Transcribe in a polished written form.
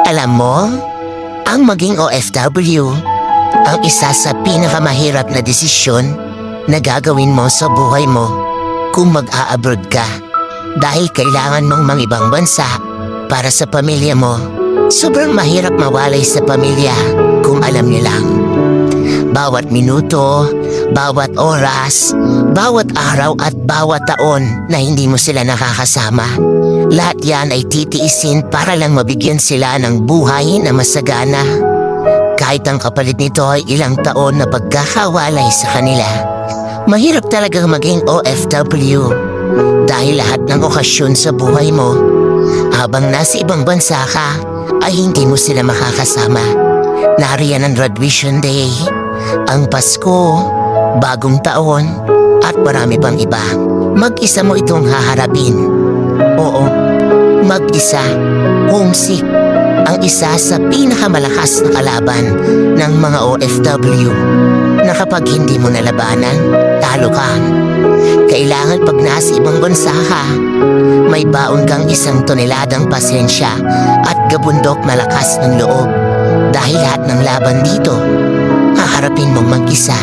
Alam mo, ang maging OFW, ang isa sa pinakamahirap na desisyon na gagawin mo sa buhay mo kung mag-a-abroad ka. Dahil kailangan mong mangibang bansa para sa pamilya mo. Sobrang mahirap mawalay sa pamilya kung alam niyo lang. Bawat minuto, bawat oras, bawat araw at bawat taon na hindi mo sila nakakasama. Lahat yan ay titiisin para lang mabigyan sila ng buhay na masagana. Kahit ang kapalit nito ay ilang taon na pagkakawalay sa kanila. Mahirap talagang maging OFW dahil lahat ng okasyon sa buhay mo habang nasa ibang bansa ka ay hindi mo sila makakasama. Nariyan ang graduation day, ang Pasko, bagong taon, at marami pang iba. Mag-isa mo itong haharapin. Oo, mag-isa, homesick, ang isa sa pinakamalakas na kalaban ng mga OFW na kapag hindi mo nalabanan, talo ka. Kailangan pag nasa ibang bansa ka, may baon kang 1 toneladang pasensya at gabundok malakas ng loob. Dahil lahat ng laban dito, haharapin mong mag-isa.